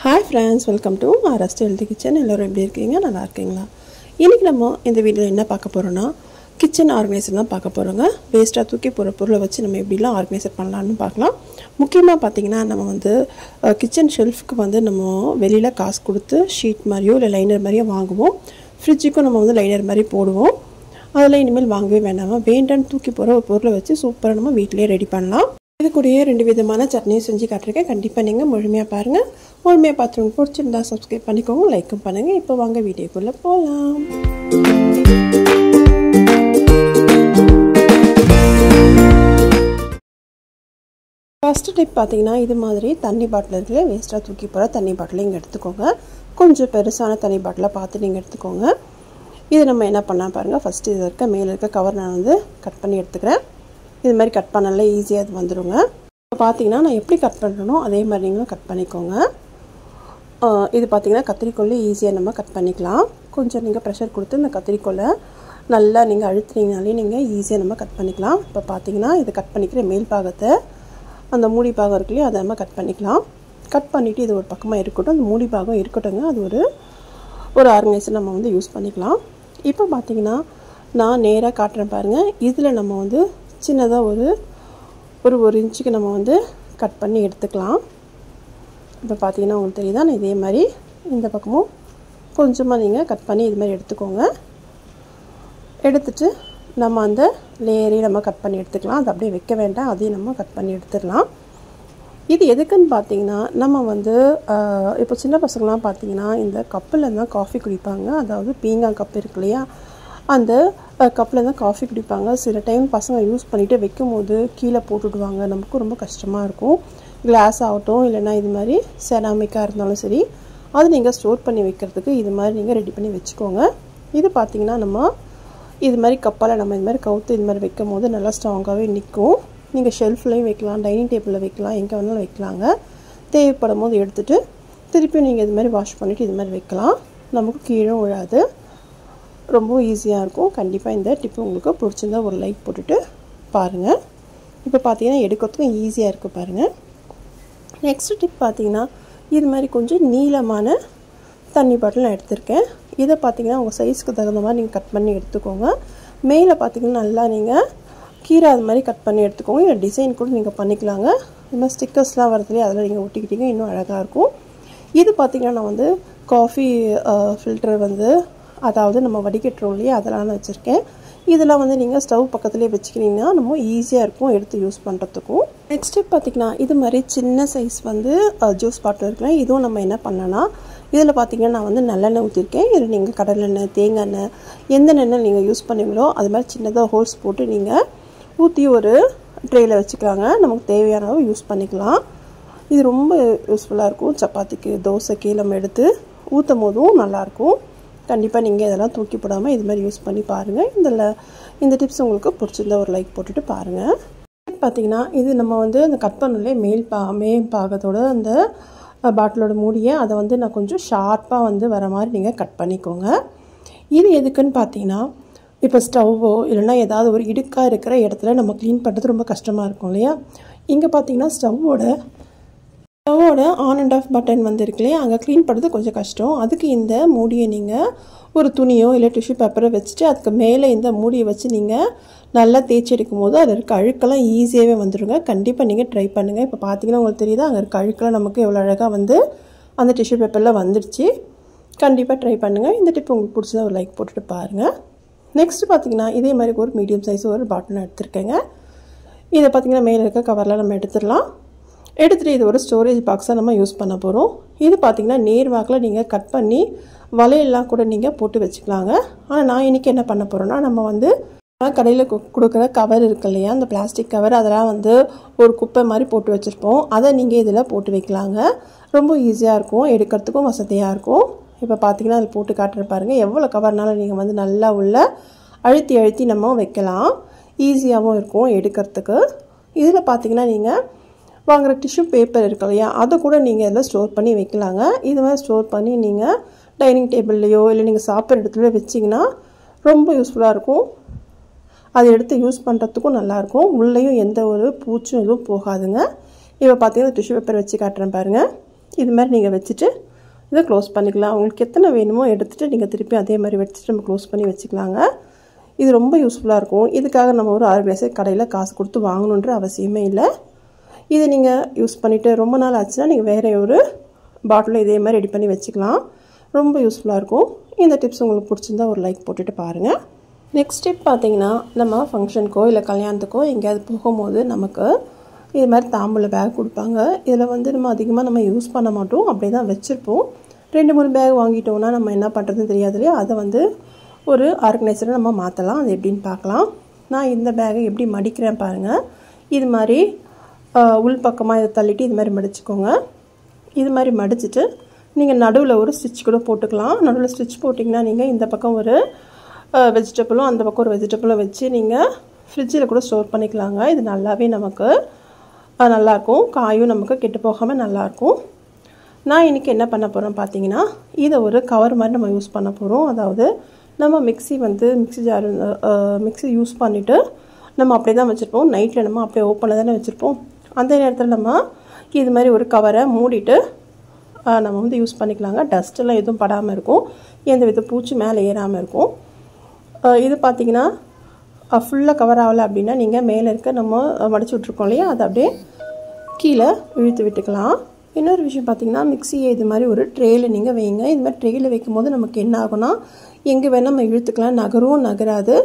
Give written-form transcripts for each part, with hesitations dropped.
Hi friends, welcome to Rust Healthy Kitchen. எல்லாரும் எப்படி இருக்கீங்க? நல்லா இருக்கீங்களா? இன்னைக்கு நம்ம இந்த வீடியோல என்ன பார்க்க போறோம்னா கிச்சன் ஆர்கனைசர் தான் பார்க்க போறோங்க. வேஸ்டா தூக்கி போற பொருளை வச்சு நம்ம எப்படிலாம் ஆர்கனைசர் பண்ணலாம்னு பார்க்கலாம். முக்கியமா பாத்தீங்கன்னா நம்ம வந்து கிச்சன் ஷெல்ஃப்க்கு வந்து நம்ம வெளியில காசு கொடுத்து ஷீட் மாதிரியோ இல்ல லைனர் மாதிரியோ வாங்குவோம். ஃப்ரிட்ஜுக்கு நம்ம வந்து லைனர் மாதிரி போடுவோம். அதெல்லாம் இனிமேல் வாங்கவே வேண்டாம். வேண்டான்னு தூக்கி போற ஒரு பொருளை வச்சு சூப்பரா நம்ம வீட்லயே ரெடி பண்ணலாம். இது கூடயே ரெண்டு விதமான சட்னி செஞ்சு காட்டுறேன். கண்டிப்பா நீங்க முழுமையா பாருங்க. முழுமையா பார்த்து பிடிச்சிருந்தா சப்ஸ்கிரைப் பண்ணிக்கோங்க, லைக்கும் பண்ணுங்க. இப்போ வாங்க வீடியோக்குள்ள போலாம். ஃபர்ஸ்ட் டிப் பாத்தீங்கன்னா இது மாதிரி தண்ணி பாட்டில் இருக்குல்ல, வேஸ்டா தூக்கி போற தண்ணி பாட்டில் இங்க எடுத்துக்கோங்க. கொஞ்சம் பெருசான தண்ணி பாட்டில பார்த்து நீங்க எடுத்துக்கோங்க. இது நம்ம என்ன பண்ணா பாருங்க. ஃபர்ஸ்ட் இது இருக்க மேல இருக்க கவர் நான் வந்து கட் பண்ணி எடுத்துக்கிறேன். இது மாதிரி கட் பண்ணாலே ஈஸியா அது வந்துருங்க. இப்போ பாத்தீங்கன்னா நான் எப்படி கட் பண்றேனோ அதே மாதிரி நீங்களும் கட் பண்ணிக்கோங்க. இது பாத்தீங்கன்னா கத்திரிக்கோல்ல ஈஸியா நம்ம கட் பண்ணிக்கலாம். கொஞ்சம் நீங்க பிரஷர் கொடுத்து இந்த கத்திரிக்கோல்ல நல்லா நீங்க அழுத்துனீங்கனாலே நீங்க ஈஸியா நம்ம கட் பண்ணிக்கலாம். இப்போ பாத்தீங்கன்னா இது கட் பண்ணிக்கிற மேல் பாகத்தை அந்த மூடி பாகம் இருக்குல்லையா அதை நம்ம கட் பண்ணிக்கலாம். கட் பண்ணிட்டு இது ஒரு பக்கமா இருக்கட்டும். அந்த மூடி பாகம் இருக்கட்டும்ங்க. அது ஒரு ஆர்கனைசர் நம்ம வந்து யூஸ் பண்ணிக்கலாம். இப்போ பாத்தீங்கன்னா நான் நேரா காட்டுறேன் பாருங்க. இதுல நம்ம வந்து சின்னதா ஒரு இன்ச்சுக்கு நம்ம வந்து கட் பண்ணி எடுத்துக்கலாம். இப்போ பாத்தீங்கன்னா உங்களுக்கு தெரியுதா, நான் இதே மாதிரி இந்த பக்கமும் கொஞ்சமா நீங்க கட் பண்ணி இது மாதிரி எடுத்துக்கோங்க. எடுத்துட்டு நம்ம அந்த லேயரை நம்ம கட் பண்ணி எடுத்துக்கலாம். அது அப்படியே வைக்க வேண்டாம், அதையும் நம்ம கட் பண்ணி எடுத்துடலாம். இது எதுக்குன்னு பார்த்தீங்கன்னா நம்ம வந்து இப்போ சின்ன பசங்களாம் பார்த்தீங்கன்னா இந்த கப்பில் தான் காஃபி குடிப்பாங்க. அதாவது பீங்கான் கப் இருக்கு இல்லையா, அந்த கப்பில் தான் காஃபி குடிப்பாங்க. சில டைம் பசங்க யூஸ் பண்ணிவிட்டு வைக்கும் போது கீழே போட்டுடுவாங்க. நமக்கு ரொம்ப கஷ்டமாக இருக்கும். கிளாஸ் ஆகட்டும் இல்லைனா இது மாதிரி செராமிக்காக இருந்தாலும் சரி, அது நீங்கள் ஸ்டோர் பண்ணி வைக்கிறதுக்கு இது மாதிரி நீங்கள் ரெடி பண்ணி வச்சுக்கோங்க. இது பார்த்தீங்கன்னா நம்ம இது மாதிரி கப்பால் நம்ம இது மாதிரி கவுத்து இது மாதிரி வைக்கும் போது நல்லா ஸ்ட்ராங்காகவே நிற்கும். நீங்கள் ஷெல்ஃப்லையும் வைக்கலாம், டைனிங் டேபிளில் வைக்கலாம், எங்கே வேணாலும் வைக்கலாங்க. தேவைப்படும் போது எடுத்துகிட்டு திருப்பி நீங்கள் இது மாதிரி வாஷ் பண்ணிவிட்டு இது மாதிரி வைக்கலாம். நமக்கு கீழே விழாது, ரொம்ப ஈஸியாக இருக்கும். கண்டிப்பாக இந்த டிப்பு உங்களுக்கு பிடிச்சிருந்தா ஒரு லைக் போட்டுட்டு பாருங்கள். இப்போ பார்த்தீங்கன்னா எடுக்கிறதுக்கும் ஈஸியாக இருக்குது பாருங்கள். நெக்ஸ்ட் டிப் பார்த்தீங்கன்னா இது மாதிரி கொஞ்சம் நீளமான தண்ணி பாட்டில் நான் எடுத்திருக்கேன். இதை பார்த்தீங்கன்னா உங்கள் சைஸ்க்கு தகுந்த மாதிரி நீங்கள் கட் பண்ணி எடுத்துக்கோங்க. மேலே பார்த்தீங்கன்னா நல்லா நீங்கள் கீரை அது மாதிரி கட் பண்ணி எடுத்துக்கோங்க. இல்லை டிசைன் கூட நீங்கள் பண்ணிக்கலாங்க. இது மாதிரி ஸ்டிக்கர்ஸ்லாம் வரதுலேயே அதில் நீங்கள் ஒட்டிக்கிட்டீங்க, இன்னும் அழகாக இருக்கும். இது பார்த்தீங்கன்னா நான் வந்து காஃபி ஃபில்டர் வந்து அதாவது நம்ம வடிகட்டுறோம் இல்லையா, அதெல்லாம் நான் வச்சுருக்கேன். இதெல்லாம் வந்து நீங்கள் ஸ்டவ் பக்கத்துலேயே வச்சுக்கிட்டிங்கன்னா நம்ம ஈஸியாக இருக்கும் எடுத்து யூஸ் பண்ணுறதுக்கும். நெக்ஸ்ட் ஸ்டெப் பார்த்திங்கன்னா இது மாதிரி சின்ன சைஸ் வந்து ஜூஸ் பாட்டில் இருக்கலாம். இதுவும் நம்ம என்ன பண்ணலான்னா இதில் பார்த்திங்கன்னா நான் வந்து நல்லெண்ணெய் ஊற்றிருக்கேன். இதில் நீங்கள் கடலெண்ணெய், தேங்காய் எண்ணெய், எந்த எண்ணெய் நீங்கள் யூஸ் பண்ணுவீங்களோ அது மாதிரி சின்னதாக ஹோல்ஸ் போட்டு நீங்கள் ஊற்றி ஒரு ட்ரேயில் வச்சுக்கலாங்க. நமக்கு தேவையான அளவு யூஸ் பண்ணிக்கலாம். இது ரொம்ப யூஸ்ஃபுல்லாக இருக்கும். சப்பாத்திக்கு, தோசைக்கு நம்ம எடுத்து ஊற்றும் போதும் நல்லாயிருக்கும். கண்டிப்பாக நீங்கள் இதெல்லாம் தூக்கி போடாமல் இது மாதிரி யூஸ் பண்ணி பாருங்கள். இந்த டிப்ஸ் உங்களுக்கு பிடிச்சிருந்தா ஒரு லைக் போட்டுட்டு பாருங்கள். பார்த்தீங்கன்னா இது நம்ம வந்து அந்த கட் பண்ணலே மேல் பாகத்தோட அந்த பாட்டிலோட மூடியை அதை வந்து நான் கொஞ்சம் ஷார்ப்பாக வந்து வர மாதிரி நீங்கள் கட் பண்ணிக்கோங்க. இது எதுக்குன்னு பார்த்தீங்கன்னா இப்போ ஸ்டவ்வோ இல்லைன்னா ஏதாவது ஒரு இடுக்காக இருக்கிற இடத்துல நம்ம க்ளீன் பண்ணுறது ரொம்ப கஷ்டமாக இருக்கும் இல்லையா. இங்கே பார்த்தீங்கன்னா ஸ்டவ்வோட ஆன் அண்ட் ஆஃப் பட்டன் வந்து இருக்கு இல்லையா, அங்கே க்ளீன் பண்ணுறது கொஞ்சம் கஷ்டம். அதுக்கு இந்த மூடியை நீங்கள் ஒரு துணியோ இல்லை டிஷ்யூ பேப்பரோ வச்சுட்டு அதுக்கு மேலே இந்த மூடியை வச்சு நீங்கள் நல்லா தேய்ச்சி எடுக்கும் போது அதில் இருக்க அழுக்கெல்லாம் ஈஸியாகவே வந்துடுங்க. கண்டிப்பாக நீங்கள் ட்ரை பண்ணுங்கள். இப்போ பார்த்தீங்கன்னா உங்களுக்கு தெரியுதா, அங்கே இருக்க அழுக்கெல்லாம் நமக்கு எவ்வளோ அழகாக வந்து அந்த டிஷ்யூ பேப்பரில் வந்துடுச்சு. கண்டிப்பாக ட்ரை பண்ணுங்கள். இந்த டிப் உங்களுக்கு பிடிச்சதா ஒரு லைக் போட்டுட்டு பாருங்கள். நெக்ஸ்ட் பார்த்தீங்கன்னா இதே மாதிரி ஒரு மீடியம் சைஸ் ஒரு பாட்டில் நான் எடுத்துருக்கேங்க. இதை பார்த்தீங்கன்னா மேலே இருக்க கவரில் நம்ம எடுத்துடலாம். எடுத்துகிட்டு இது ஒரு ஸ்டோரேஜ் பாக்ஸாக நம்ம யூஸ் பண்ண போகிறோம். இது பார்த்திங்கன்னா நேர்வாக்கில் நீங்கள் கட் பண்ணி வலையெல்லாம் கூட நீங்கள் போட்டு வச்சுக்கலாங்க. ஆனால் நான் இன்றைக்கி என்ன பண்ண போகிறேன்னா நம்ம வந்து கடையில் கொடுக்குற கவர் இருக்கு இல்லையா, அந்த பிளாஸ்டிக் கவர் அதெல்லாம் வந்து ஒரு குப்பை மாதிரி போட்டு வச்சுருப்போம். அதை நீங்கள் இதில் போட்டு வைக்கலாங்க. ரொம்ப ஈஸியாக இருக்கும், எடுக்கிறதுக்கும் வசதியாக இருக்கும். இப்போ பார்த்தீங்கன்னா அதில் போட்டு காட்டுற பாருங்கள். எவ்வளோ கவர்னாலும் நீங்கள் வந்து நல்லா உள்ள அழுத்தி நம்ம வைக்கலாம். ஈஸியாகவும் இருக்கும் எடுக்கிறதுக்கு. இதில் பார்த்தீங்கன்னா நீங்கள் வாங்குகிற டிஷ்யூ பேப்பர் இருக்கு இல்லையா, அதை கூட நீங்கள் இதில் ஸ்டோர் பண்ணி வைக்கலாங்க. இது மாதிரி ஸ்டோர் பண்ணி நீங்கள் டைனிங் டேபிள்லையோ இல்லை நீங்கள் சாப்பிட்ற இடத்துல வச்சிங்கன்னா ரொம்ப யூஸ்ஃபுல்லாக இருக்கும். அதை எடுத்து யூஸ் பண்ணுறதுக்கும் நல்லாயிருக்கும். உள்ளேயும் எந்த ஒரு பூச்சும் எதுவும் போகாதுங்க. இப்போ பார்த்தீங்கன்னா டிஷ்யூ பேப்பர் வச்சு காட்டுறேன் பாருங்கள். இது மாதிரி நீங்கள் வச்சுட்டு இதை க்ளோஸ் பண்ணிக்கலாம். உங்களுக்கு எத்தனை வேணுமோ எடுத்துகிட்டு நீங்கள் திருப்பி அதே மாதிரி வச்சுட்டு நம்ம க்ளோஸ் பண்ணி வச்சுக்கலாங்க. இது ரொம்ப யூஸ்ஃபுல்லாக இருக்கும். இதுக்காக நம்ம ஒரு ஆர்கனைசர் கடையில் காசு கொடுத்து வாங்கணுன்ற அவசியமே இல்லை. இதை நீங்கள் யூஸ் பண்ணிவிட்டு ரொம்ப நாள் ஆச்சுன்னா நீங்கள் வேறு ஒரு பாட்டிலில் இதே மாதிரி ரெடி பண்ணி வச்சுக்கலாம். ரொம்ப யூஸ்ஃபுல்லாக இருக்கும். இந்த டிப்ஸ் உங்களுக்கு பிடிச்சிருந்தா ஒரு லைக் போட்டுட்டு பாருங்கள். நெக்ஸ்ட் டிப் பார்த்தீங்கன்னா, நம்ம ஃபங்க்ஷனுக்கோ இல்லை கல்யாணத்துக்கோ எங்கேயாவது போகும்போது நமக்கு இது மாதிரி தாம்பூல பேக் கொடுப்பாங்க. இதில் வந்து நம்ம அதிகமாக யூஸ் பண்ண மாட்டோம், அப்படியே தான் வச்சுருப்போம். 2-3 பேக் வாங்கிட்டோன்னா நம்ம என்ன பண்ணுறதுன்னு தெரியாது இல்லையா? அதை வந்து ஒரு ஆர்கனைசரை நம்ம மாற்றலாம். அது எப்படின்னு பார்க்கலாம். நான் இந்த பேக்கை எப்படி மடிக்கிறேன் பாருங்கள். இது மாதிரி உள் பக்கமாக இதை தள்ளிட்டு இது மாதிரி மடிச்சுக்கோங்க. இது மாதிரி மடிச்சுட்டு நீங்கள் நடுவில் ஒரு ஸ்டிச் கூட போட்டுக்கலாம். நடுவில் ஸ்டிச் போட்டிங்கன்னா நீங்கள் இந்த பக்கம் ஒரு வெஜிடபிளும் அந்த பக்கம் ஒரு வெஜிடபிளும் வச்சு நீங்கள் ஃப்ரிட்ஜில் கூட ஸ்டோர் பண்ணிக்கலாங்க. இது நல்லாவே நமக்கு நல்லாயிருக்கும். காயும் நமக்கு கெட்டு போகாமல் நல்லாயிருக்கும். நான் இன்றைக்கி என்ன பண்ண போகிறேன் பார்த்தீங்கன்னா, இதை ஒரு கவர் மாதிரி நம்ம யூஸ் பண்ண போகிறோம். அதாவது நம்ம மிக்ஸி ஜார் மிக்ஸி யூஸ் பண்ணிவிட்டு நம்ம அப்படியே தான் வச்சுருப்போம். நைட்டில் நம்ம அப்படியே ஓப்பனில் தானே வச்சுருப்போம். அந்த நேரத்தில் நம்ம இது மாதிரி ஒரு கவரை மூடிட்டு நம்ம வந்து யூஸ் பண்ணிக்கலாங்க. டஸ்ட்டெல்லாம் எதுவும் படாமல் இருக்கும். எந்த வித பூச்சி மேலே ஏறாமல் இருக்கும். இது பார்த்திங்கன்னா ஃபுல்லாக கவர் ஆகலை அப்படின்னா நீங்கள் மேலே இருக்க நம்ம மடிச்சு விட்ருக்கோம் இல்லையா, அதை அப்படியே கீழே இழுத்து விட்டுக்கலாம். இன்னொரு விஷயம் பார்த்திங்கன்னா, மிக்ஸியை இது மாதிரி ஒரு ட்ரேயில் நீங்கள் வைங்க. இது மாதிரி ட்ரேயில் வைக்கும் போது நமக்கு என்ன ஆகும்னா, எங்கே வேணால் நம்ம இழுத்துக்கலாம். நகராது.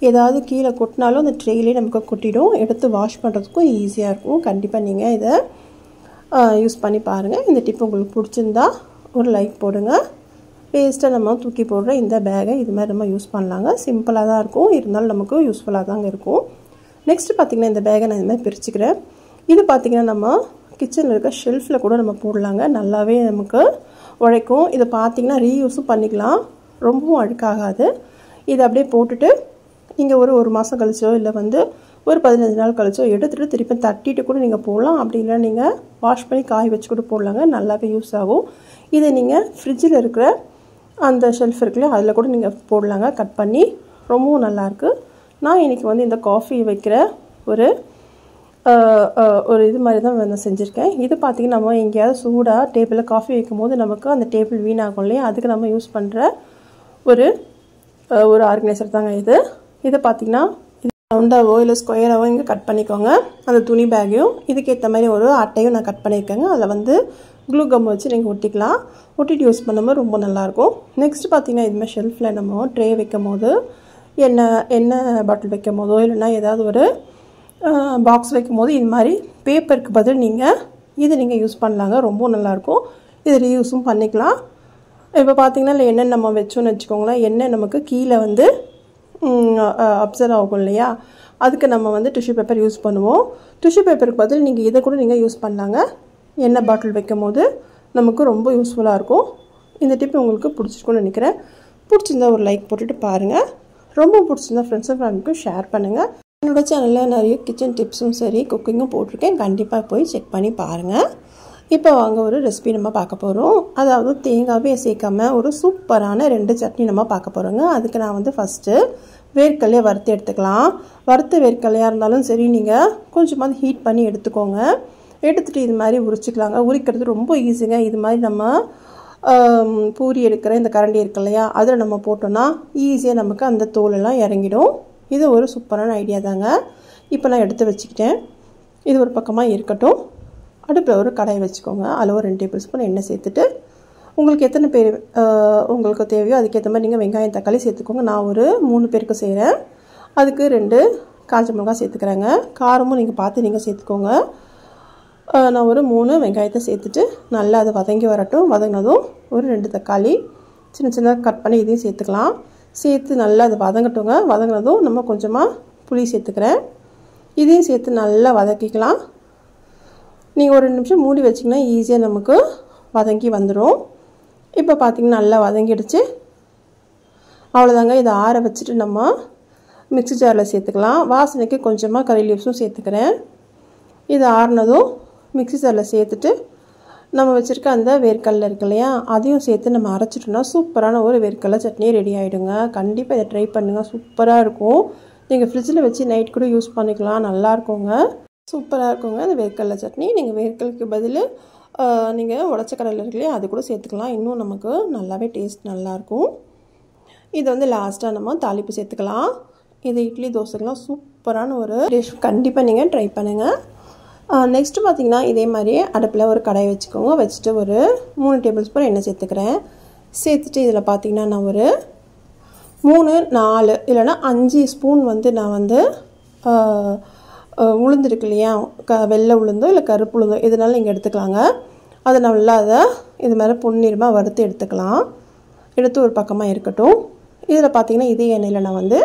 ஏதாவது கீழே கொட்டினாலும் அந்த ட்ரேயிலே நமக்கு கொட்டிடும். எடுத்து வாஷ் பண்ணுறதுக்கும் ஈஸியாக இருக்கும். கண்டிப்பாக நீங்கள் இதை யூஸ் பண்ணி பாருங்கள். இந்த டிப் உங்களுக்கு பிடிச்சிருந்தா ஒரு லைக் போடுங்க. வேஸ்ட்டாக நம்ம தூக்கி போடுற இந்த பேக்கை இது மாதிரி நம்ம யூஸ் பண்ணலாங்க. சிம்பிளாக தான் இருக்கும், இருந்தாலும் நமக்கு யூஸ்ஃபுல்லாக தாங்க இருக்கும். நெக்ஸ்ட்டு பார்த்திங்கன்னா, இந்த பேக்கை நான் இது மாதிரி பிரிச்சுக்கிறேன். இது பார்த்திங்கன்னா நம்ம கிச்சனில் இருக்க ஷெல்ஃபில் கூட நம்ம போடலாங்க. நல்லாவே நமக்கு உழைக்கும். இதை பார்த்திங்கன்னா ரீயூஸும் பண்ணிக்கலாம். ரொம்பவும் அழுக்காகாது. இதை அப்படியே போட்டுட்டு நீங்கள் ஒரு மாதம் கழிச்சோ இல்லை வந்து ஒரு 15 நாள் கழிச்சோ எடுத்துகிட்டு திருப்பி தட்டிட்டு கூட நீங்கள் போடலாம். அப்படி இல்லை நீங்கள் வாஷ் பண்ணி காய வச்சு கூட போடலாங்க. நல்லாவே யூஸ் ஆகும். இதை நீங்கள் ஃப்ரிட்ஜில் இருக்கிற அந்த ஷெல்ஃப் இருக்குல்லையா, அதில் கூட நீங்கள் போடலாங்க. கட் பண்ணி ரொம்பவும் நல்லாயிருக்கு. நான் இன்றைக்கி வந்து இந்த காஃபி வைக்கிற ஒரு இது மாதிரி தான் நான் செஞ்சுருக்கேன். இது பார்த்திங்கன்னா, நம்ம எங்கேயாவது சூடாக டேபிளில் காஃபி வைக்கும் போது நமக்கு அந்த டேபிள் வீணாகும் இல்லையா, அதுக்கு நம்ம யூஸ் பண்ணுற ஒரு ஆர்கனைசர் தாங்க இது. இதை பார்த்திங்கன்னா ரவுண்டாவோ இல்லை ஸ்கொயராகவோ இங்கே கட் பண்ணிக்கோங்க. அந்த துணி பேக்கையும் இதுக்கேற்ற மாதிரி ஒரு அட்டையும் நான் கட் பண்ணியிருக்கேங்க. அதில் வந்து க்ளூ கம் வச்சு நீங்கள் ஒட்டிக்கலாம். ஒட்டிட்டு யூஸ் பண்ணும்போது ரொம்ப நல்லாயிருக்கும். நெக்ஸ்ட் பார்த்திங்கன்னா, இதுமாதிரி ஷெல்ஃபில் நம்ம ட்ரே வைக்கும் போது எண்ணெய் பாட்டில் வைக்கும் போதோ இல்லைன்னா ஏதாவது ஒரு பாக்ஸ் வைக்கும் போது இது மாதிரி பேப்பருக்கு பதில் நீங்கள் யூஸ் பண்ணலாங்க. ரொம்ப நல்லாயிருக்கும். இது ரீயூஸும் பண்ணிக்கலாம். இப்போ பார்த்திங்கன்னா இல்லை எண்ணெய் நம்ம வச்சோன்னு வச்சுக்கோங்களேன், எண்ணெய் நமக்கு கீழே வந்து அப்சர்வ் ஆகும் இல்லையா, அதுக்கு நம்ம வந்து டிஷ்யூ பேப்பர் யூஸ் பண்ணுவோம். டிஷ்யூ பேப்பருக்கு பதில் நீங்கள் இதை கூட நீங்கள் யூஸ் பண்ணலாங்க. எண்ணெய் பாட்டில் வைக்கும் போது நமக்கு ரொம்ப யூஸ்ஃபுல்லாக இருக்கும். இந்த டிப் உங்களுக்கு பிடிச்சிருக்குன்னு நினைக்கிறேன். பிடிச்சிருந்தா ஒரு லைக் போட்டுட்டு பாருங்கள். ரொம்ப பிடிச்சிருந்தா ஃப்ரெண்ட்ஸ் அண்ட் ஃபேமிலிக்கும் ஷேர் பண்ணுங்கள். என்னோடய சேனலில் நிறைய கிச்சன் டிப்ஸும் சரி குக்கிங்கும் போட்டிருக்கேன். கண்டிப்பாக போய் செக் பண்ணி பாருங்கள். இப்போ வாங்க ஒரு ரெசிபி நம்ம பார்க்க போகிறோம். அதாவது தேங்காவே சேர்க்காம ஒரு சூப்பரான 2 சட்னி நம்ம பார்க்க போகிறோங்க. அதுக்கு நான் வந்து ஃபஸ்ட்டு வேர்க்கடலையை வறுத்து எடுத்துக்கலாம். வறுத்த வேர்க்கடலையாக இருந்தாலும் சரி நீங்கள் கொஞ்சமாக ஹீட் பண்ணி எடுத்துக்கோங்க. எடுத்துகிட்டு இது மாதிரி உரிச்சிக்கலாங்க. உரிக்கிறது ரொம்ப ஈஸிங்க. இது மாதிரி நம்ம பூரி எடுக்கிற இந்த கரண்டி இருக்கு இல்லையா, அதில் நம்ம போட்டோன்னா ஈஸியாக நமக்கு அந்த தோலெல்லாம் இறங்கிடும். இது ஒரு சூப்பரான ஐடியா தாங்க. இப்போ நான் எடுத்து வச்சுக்கிட்டேன். இது ஒரு பக்கமாக இருக்கட்டும். அடுப்பில் ஒரு கடாயை வச்சுக்கோங்க. அதில் ஒரு 2 டேபிள் ஸ்பூன் எண்ணெய் சேர்த்துட்டு உங்களுக்கு எத்தனை பேர் உங்களுக்கு தேவையோ அதுக்கேற்ற மாதிரி நீங்கள் வெங்காயம் தக்காளி சேர்த்துக்கோங்க. நான் ஒரு 3 பேருக்கு செய்கிறேன். அதுக்கு 2 காஞ்ச மிளகாய் சேர்த்துக்கிறேங்க. காரமும் நீங்கள் பார்த்து நீங்கள் சேர்த்துக்கோங்க. நான் ஒரு 3 வெங்காயத்தை சேர்த்துட்டு நல்லா அதை வதங்கி வரட்டும். வதங்கினதும் ஒரு 2 தக்காளி சின்ன சின்னதாக கட் பண்ணி இதையும் சேர்த்துக்கலாம். சேர்த்து நல்லா அதை வதங்கட்டுங்க. வதங்கினதும் நம்ம கொஞ்சமாக புளி சேர்த்துக்கிறேன். இதையும் சேர்த்து நல்லா வதக்கிக்கலாம். நீங்கள் ஒரு 2 நிமிஷம் மூடி வச்சிங்கன்னா ஈஸியாக நமக்கு வதங்கி வந்துடும். இப்போ பார்த்திங்கன்னா நல்லா வதங்கிடுச்சு. அவ்வளோதாங்க. இதை ஆற வச்சுட்டு நம்ம மிக்ஸி ஜாரில் சேர்த்துக்கலாம். வாசனைக்கு கொஞ்சமாக கறி லீவ்ஸும் சேர்த்துக்கிறேன். இது ஆறினதும் மிக்ஸி ஜாரில் சேர்த்துட்டு நம்ம வச்சுருக்க அந்த வேர்க்கடலை இருக்கு இல்லையா, அதையும் சேர்த்து நம்ம அரைச்சிட்டோம்னா சூப்பரான ஒரு வேர்க்கடலை சட்னி ரெடி ஆகிடுங்க. கண்டிப்பாக இதை ட்ரை பண்ணுங்கள். சூப்பராக இருக்கும். நீங்கள் ஃப்ரிட்ஜில் வச்சு நைட் கூட யூஸ் பண்ணிக்கலாம். நல்லாயிருக்குங்க. சூப்பராக இருக்குங்க இந்த வேர்க்கடலை சட்னி. நீங்கள் வேர்க்கடலைக்கு பதில் நீங்கள் உடச்ச கடலை இருக்குல்லையே அது கூட சேர்த்துக்கலாம். இன்னும் நமக்கு நல்லாவே டேஸ்ட் நல்லாயிருக்கும். இதை வந்து லாஸ்ட்டாக நம்ம தாளிப்பு சேர்த்துக்கலாம். இது இட்லி தோசைக்கெலாம் சூப்பரான ஒரு டிஷ். கண்டிப்பாக நீங்கள் ட்ரை பண்ணுங்கள். நெக்ஸ்ட்டு பார்த்திங்கன்னா இதே மாதிரி அடுப்பில் ஒரு கடாயை வச்சுக்கோங்க. வச்சுட்டு ஒரு 3 டேபிள் ஸ்பூன் எண்ணெய் சேர்த்துக்கிறேன். சேர்த்துட்டு இதில் பார்த்திங்கன்னா நான் ஒரு 3, 4 இல்லைனா 5 ஸ்பூன் வந்து நான் வந்து உளுந்து இருக்கு இல்லையா, வெள்ளை உளுந்தோ இல்லை கருப்பு உளுந்தோ இதனால நீங்கள் எடுத்துக்கலாங்க. அதை நல்லா இது மாதிரி பொன்னிறமாக வறுத்து எடுத்துக்கலாம். எடுத்து ஒரு பக்கமாக இருக்கட்டும். இதில் பார்த்திங்கன்னா இதே எண்ணெயில் நான் வந்து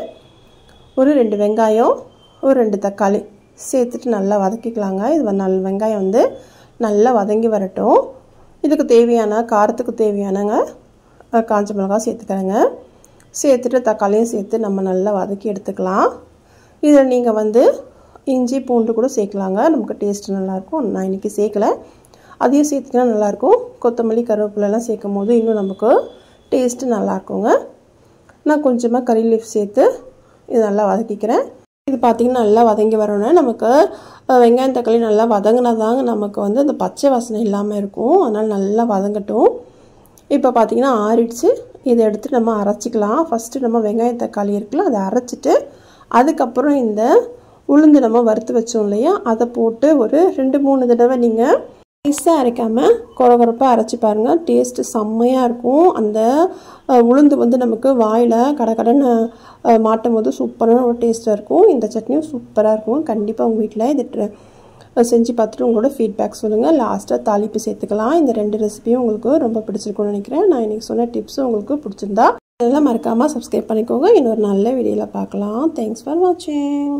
ஒரு 2 வெங்காயம், ஒரு 2 தக்காளி சேர்த்துட்டு நல்லா வதக்கிக்கலாங்க. இது வெங்காயம் வந்து நல்லா வதங்கி வரட்டும். இதுக்கு தேவையான காரத்துக்கு தேவையானங்க காஞ்ச மிளகாய் சேர்த்துக்கிறேங்க. சேர்த்துட்டு தக்காளியும் சேர்த்து நம்ம நல்லா வதக்கி எடுத்துக்கலாம். இதில் நீங்கள் வந்து இஞ்சி பூண்டு கூட சேர்க்கலாங்க. நமக்கு டேஸ்ட் நல்லாயிருக்கும். நான் இன்றைக்கி சேர்க்கலை, அதையும் சேர்த்துக்கினா நல்லாயிருக்கும். கொத்தமல்லி கருவேப்பிலெல்லாம் சேர்க்கும் போது இன்னும் நமக்கு டேஸ்ட்டு நல்லாயிருக்குங்க. நான் கொஞ்சமாக கறி லீஃப் சேர்த்து இது நல்லா வதக்கிக்கிறேன். இது பார்த்திங்கன்னா நல்லா வதங்கி வரணும். நமக்கு வெங்காயம் தக்காளி நல்லா வதங்கினா தாங்க நமக்கு வந்து அந்த பச்சை வாசனை இல்லாமல் இருக்கும். அதனால் நல்லா வதங்கட்டும். இப்போ பார்த்திங்கன்னா ஆறிடுச்சு. இதை எடுத்துகிட்டு நம்ம அரைச்சிக்கலாம். ஃபஸ்ட்டு நம்ம வெங்காயம் தக்காளி இருக்குல்ல அதை அரைச்சிட்டு அதுக்கப்புறம் இந்த உளுந்து நம்ம வறுத்து வச்சோம் இல்லையா அதை போட்டு ஒரு 2-3 தடவை நீங்கள் நைஸாக அரைக்காமல் கொரகொரப்பாக அரைச்சி பாருங்கள். டேஸ்ட்டு செம்மையாக இருக்கும். அந்த உளுந்து வந்து நமக்கு வாயில் கடன்னு மாட்டும் போது சூப்பரான ஒரு டேஸ்ட்டாக இருக்கும். இந்த சட்னியும் சூப்பராக இருக்கும். கண்டிப்பாக உங்கள் வீட்டில் இது செஞ்சு பார்த்துட்டு உங்களோட ஃபீட்பேக் சொல்லுங்கள். லாஸ்ட்டாக தாளிப்பு சேர்த்துக்கலாம். இந்த 2 ரெசிபியும் உங்களுக்கு ரொம்ப பிடிச்சிருக்கும்னு நினைக்கிறேன். நான் இன்றைக்கி சொன்ன டிப்ஸும் உங்களுக்கு பிடிச்சிருந்தா அதெல்லாம் மறக்காமல் சப்ஸ்கிரைப் பண்ணிக்கோங்க. இன்னொரு நல்ல வீடியோவில் பார்க்கலாம். தேங்க்ஸ் ஃபார் வாட்சிங்.